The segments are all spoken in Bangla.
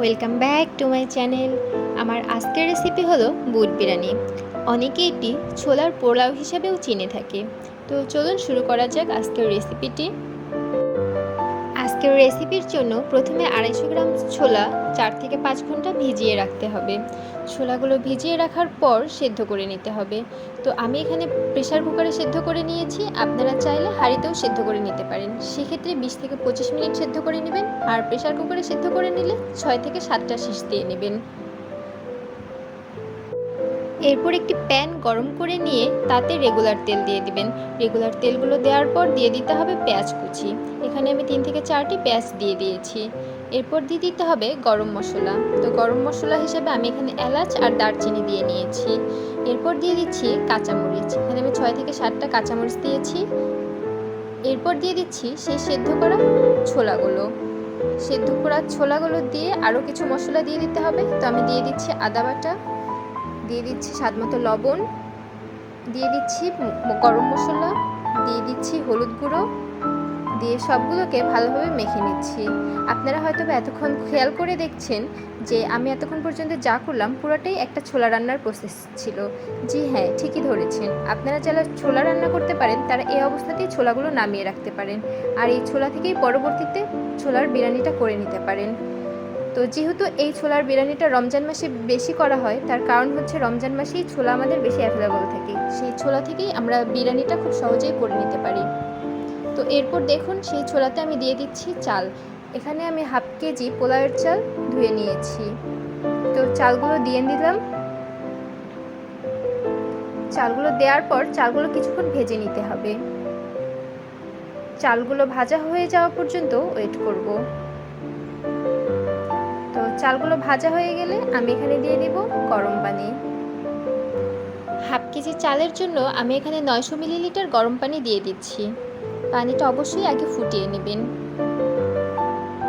Welcome back to my channel. আমার আজকের রেসিপি হলো বুট বিরিয়ানি। অনেকে এটি ছোলার পোলাও হিসাবেও চিনে থাকে। তো চলুন শুরু করা যাক আজকের রেসিপিটি। আজকের রেসিপির জন্য প্রথমে 250 গ্রাম ছোলা 4 থেকে 5 ঘন্টা ভিজিয়ে রাখতে হবে। ছোলাগুলো ভিজিয়ে রাখার পর সেদ্ধ করে নিতে হবে। তো আমি এখানে প্রেসার কুকারে সেদ্ধ করে নিয়েছি, আপনারা চাইলে হাঁড়িতেও সেদ্ধ করে নিতে পারেন। সেক্ষেত্রে 20 থেকে 25 মিনিট সেদ্ধ করে নেবেন, আর প্রেসার কুকারে সেদ্ধ করে নিলে 6 থেকে 7টা সিটি দিয়ে নেবেন। এরপর একটি প্যান গরম করে নিয়ে তাতে রেগুলার তেল দিয়ে দিবেন। রেগুলার তেলগুলো দেওয়ার পর দিয়ে দিতে হবে পেঁয়াজ কুচি। এখানে আমি 3 থেকে 4টি পেঁয়াজ দিয়ে দিয়েছি। এরপর দিয়ে দিতে হবে গরম মশলা। তো গরম মশলা হিসেবে আমি এখানে এলাচ আর দারচিনি দিয়ে নিয়েছি। এরপর দিয়ে দিচ্ছি কাঁচামরিচ। এখানে আমি 6 থেকে 7টা কাঁচামরিচ দিয়েছি। এরপর দিয়ে দিচ্ছি সেই সেদ্ধ করা ছোলাগুলো। সেদ্ধ করা ছোলাগুলো দিয়ে আরও কিছু মশলা দিয়ে দিতে হবে। তো আমি দিয়ে দিচ্ছি আদা বাটা, দিয়ে দিচ্ছি স্বাদমতো লবণ, দিয়ে দিচ্ছি গরম মশলা, দিয়ে দিচ্ছি হলুদ গুঁড়ো, দিয়ে সবগুলোকে ভালোভাবে মেখে নিচ্ছি। আপনারা হয়তো এতক্ষণ খেয়াল করে দেখছেন যে আমি এতক্ষণ পর্যন্ত যা করলাম পুরোটাই একটা ছোলা রান্নার প্রসেস ছিল। জি হ্যাঁ, ঠিকই ধরেছেন। আপনারা যারা ছোলা রান্না করতে পারেন তারা এই অবস্থাতেই ছোলাগুলো নামিয়ে রাখতে পারেন, আর এই ছোলা থেকেই পরবর্তীতে ছোলার বিরিয়ানিটা করে নিতে পারেন। তো যেহেতু এই ছোলার বিরিয়ানিটা রমজান মাসে বেশি করা হয়, তার কারণ হচ্ছে রমজান মাসেই ছোলা আমাদের বেশি অ্যাভেলেবল থাকে। সেই ছোলা থেকেই আমরা বিরিয়ানিটা খুব সহজেই করে নিতে পারি। তো এরপর দেখুন সেই ছোলাতে আমি দিয়ে দিচ্ছি চাল। এখানে আমি হাফ কেজি পোলাওয়ের চাল ধুয়ে নিয়েছি। তো চালগুলো দিয়ে দিলাম। চালগুলো দেওয়ার পর চালগুলো কিছুক্ষণ ভেজে নিতে হবে। চালগুলো ভাজা হয়ে যাওয়া পর্যন্ত ওয়েট করব। তো চালগুলো ভাজা হয়ে গেলে আমি এখানে দিয়ে দেব গরম পানি। হাফ কেজি চালের জন্য আমি এখানে 900 মিলিলিটার গরম পানি দিয়ে দিচ্ছি। পানিটা অবশ্যই আগে ফুটিয়ে নেবেন।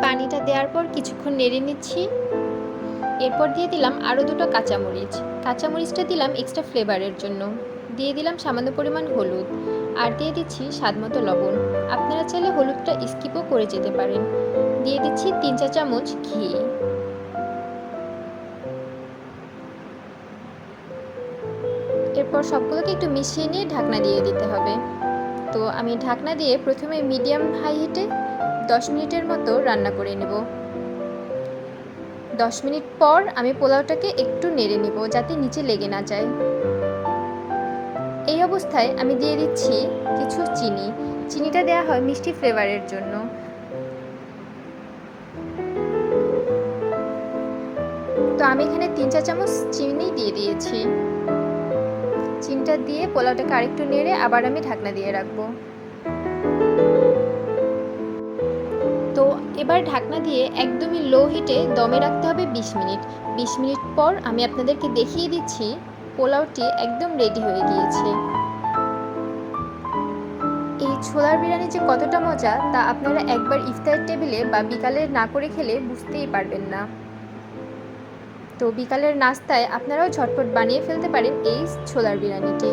পানিটা দেওয়ার পর কিছুক্ষণ নেড়ে নিচ্ছি। এরপর দিয়ে দিলাম আরও 2টো কাঁচামরিচ। কাঁচামরিচটা দিলাম এক্সট্রা ফ্লেভারের জন্য। দিয়ে দিলাম সামান্য পরিমাণ হলুদ, আর দিয়ে দিচ্ছি স্বাদমতো লবণ। আপনারা চাইলে হলুদটা স্কিপও করে যেতে পারেন। দিয়ে দিচ্ছি 3 চা চামচ ঘি। এরপর সবগুলোকে একটু মিশিয়ে নিয়ে ঢাকনা দিয়ে দিতে হবে। তো আমি ঢাকনা দিয়ে প্রথমে মিডিয়াম হাই হিটে 10 মিনিটের মতো রান্না করে নেব। 10 মিনিট পর আমি পোলাওটাকে একটু নেড়ে নেব যাতে নিচে লেগে না যায়। এই অবস্থায় আমি দিয়ে দিচ্ছি কিছু চিনি। চিনিটা দেওয়া হয় মিষ্টি ফ্লেভারের জন্য। তো আমি এখানে 3 চা চামচ চিনি দিয়ে দিয়েছি। চিনিটা দিয়ে পোলাওটাকে আরেকটু নেড়ে আবার আমি ঢাকনা দিয়ে রাখবো। তো এবার ঢাকনা দিয়ে একদমই লো হিটে দমে রাখতে হবে 20 মিনিট। 20 মিনিট পর আমি আপনাদেরকে দেখিয়ে দিচ্ছি পোলাওটি একদম রেডি হয়ে গিয়েছে। এই ছোলার বিরিয়ানি যে কতটা মজা তা আপনারা একবার ইফতার টেবিলে বা বিকালে না করে খেলে বুঝতেই পারবেন না। তো বিকালের নাস্তায় আপনারাও ঝটপট বানিয়ে ফেলতে পারেন এই ছোলার বিরিয়ানিটি।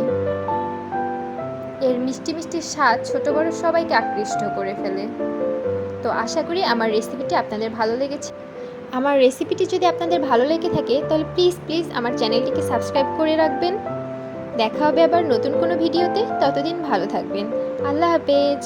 এর মিষ্টি মিষ্টি স্বাদ ছোট বড় সবাইকে আকৃষ্ট করে ফেলে। তো আশা করি আমার রেসিপিটি আপনাদের ভালো লেগেছে। আমার রেসিপিটি যদি আপনাদের ভালো লেগে থাকে তাহলে প্লিজ আমার চ্যানেলটিকে সাবস্ক্রাইব করে রাখবেন। দেখা হবে আবার নতুন কোনো ভিডিওতে। ততদিন ভালো থাকবেন। আল্লাহ হাফেজ।